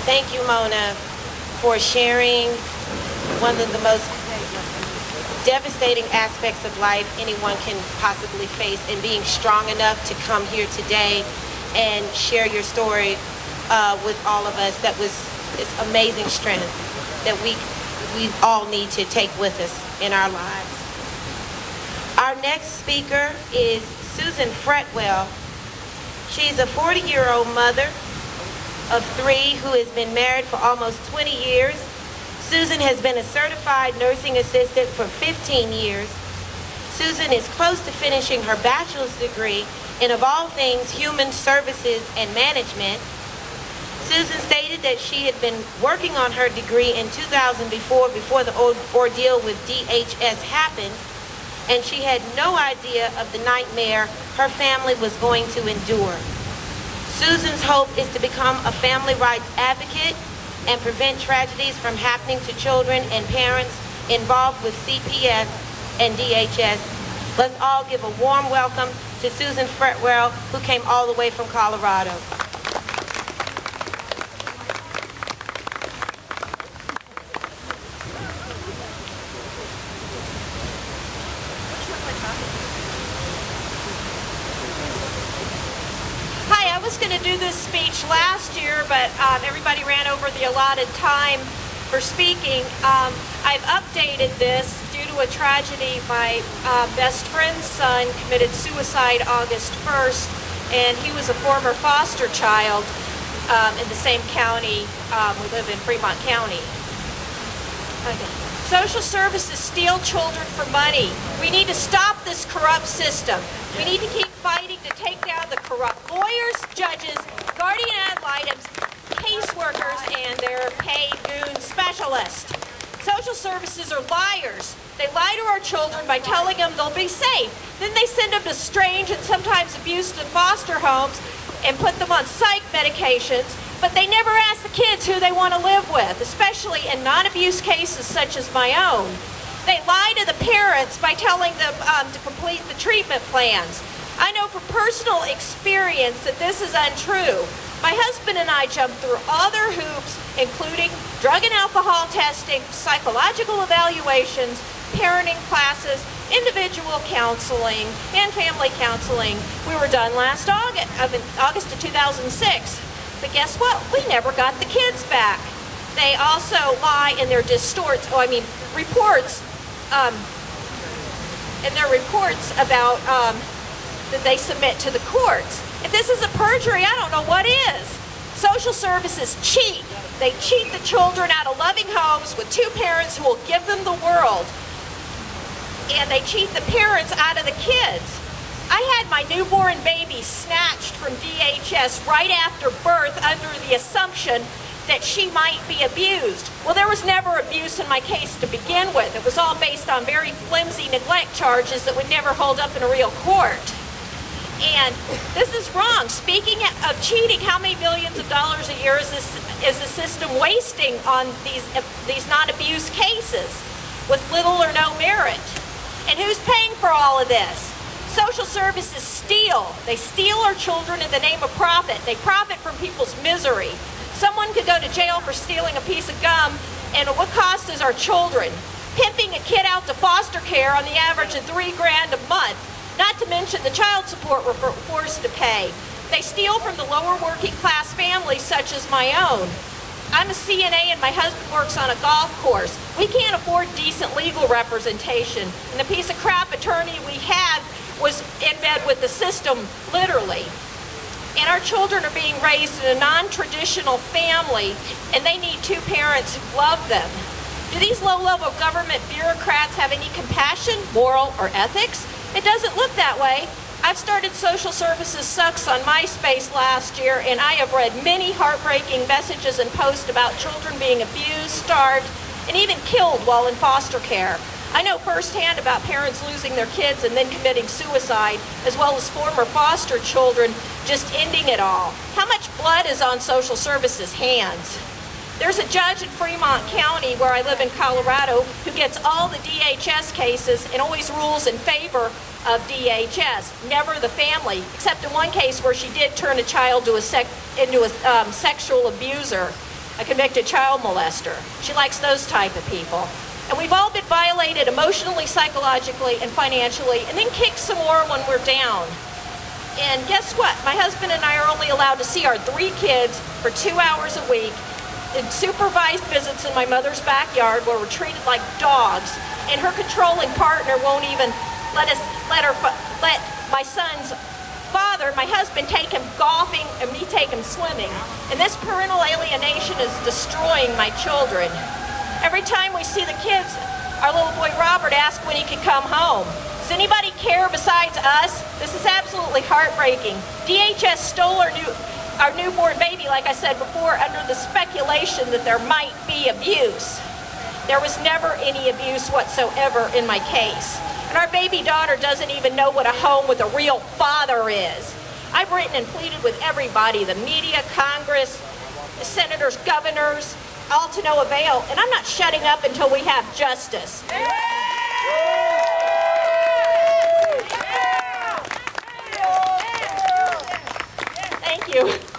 Thank you, Mona, for sharing one of the most devastating aspects of life anyone can possibly face, and being strong enough to come here today and share your story with all of us. That was it's amazing strength that we all need to take with us in our lives. Our next speaker is Susan Fretwell. She's a 40-year-old mother of 3 who has been married for almost 20 years. Susan has been a certified nursing assistant for 15 years. Susan is close to finishing her bachelor's degree in, of all things, human services and management. Susan stated that she had been working on her degree in 2000 before the ordeal with DHS happened, and she had no idea of the nightmare her family was going to endure. Susan's hope is to become a family rights advocate and prevent tragedies from happening to children and parents involved with CPS and DHS. Let's all give a warm welcome to Susan Fretwell, who came all the way from Colorado. I was going to do this speech last year, but everybody ran over the allotted time for speaking. I've updated this due to a tragedy. My best friend's son committed suicide August 1st, and he was a former foster child in the same county. We live in Fremont County. Okay. Social services steal children for money. We need to stop this corrupt system. We need to keep fighting to take down the corrupt lawyers, judges, guardian ad litems, caseworkers, and their paid goon specialists. Social services are liars. They lie to our children by telling them they'll be safe. Then they send them to strange and sometimes abusive foster homes and put them on psych medications, but they never ask the kids who they want to live with, especially in non-abuse cases such as my own. They lie to the parents by telling them to complete the treatment plans. I know from personal experience that this is untrue. My husband and I jumped through other hoops, including drug and alcohol testing, psychological evaluations, parenting classes, individual counseling, and family counseling. We were done last August of 2006. But guess what? We never got the kids back. They also lie in their reports, about that they submit to the courts. If this is a perjury, I don't know what is. Social services cheat. They cheat the children out of loving homes with 2 parents who will give them the world. And they cheat the parents out of the kids. I had my newborn baby snatched from DHS right after birth under the assumption that she might be abused. Well, there was never abuse in my case to begin with. It was all based on very flimsy neglect charges that would never hold up in a real court. And this is wrong. Speaking of cheating, how many billions of dollars a year is the system wasting on these non-abuse cases with little or no merit? And who's paying for all of this? Social services steal. They steal our children in the name of profit. They profit from people's misery. Someone could go to jail for stealing a piece of gum, and what cost is our children? Pimping a kid out to foster care on the average of $3 grand a month, not to mention the child support we're forced to pay. They steal from the lower working class families such as my own. I'm a CNA and my husband works on a golf course. We can't afford decent legal representation, and the piece of crap attorney we had was in bed with the system, literally. And our children are being raised in a non-traditional family, and they need 2 parents who love them. Do these low-level government bureaucrats have any compassion, moral, or ethics? It doesn't look that way. I've started Social Services Sucks on MySpace last year, and I have read many heartbreaking messages and posts about children being abused, starved, and even killed while in foster care. I know firsthand about parents losing their kids and then committing suicide, as well as former foster children just ending it all. How much blood is on social services' hands? There's a judge in Fremont County, where I live in Colorado, who gets all the DHS cases and always rules in favor of DHS, never the family, except in one case where she did turn a child into a sexual abuser. a convicted child molester. She likes those type of people. And we've all been violated emotionally, psychologically, and financially, and then kicked some more when we're down. And guess what? My husband and I are only allowed to see our 3 kids for 2 hours a week in supervised visits in my mother's backyard where we're treated like dogs. And her controlling partner won't even let my son's father, my husband, take him golfing and me take him swimming. And this parental alienation is destroying my children. Every time we see the kids, our little boy Robert asks when he can come home. Does anybody care besides us? This is absolutely heartbreaking. DHS stole our newborn baby, like I said before, under the speculation that there might be abuse. There was never any abuse whatsoever in my case. And our baby daughter doesn't even know what a home with a real father is. I've written and pleaded with everybody, the media, Congress, the senators, governors, all to no avail, and I'm not shutting up until we have justice. Thank you.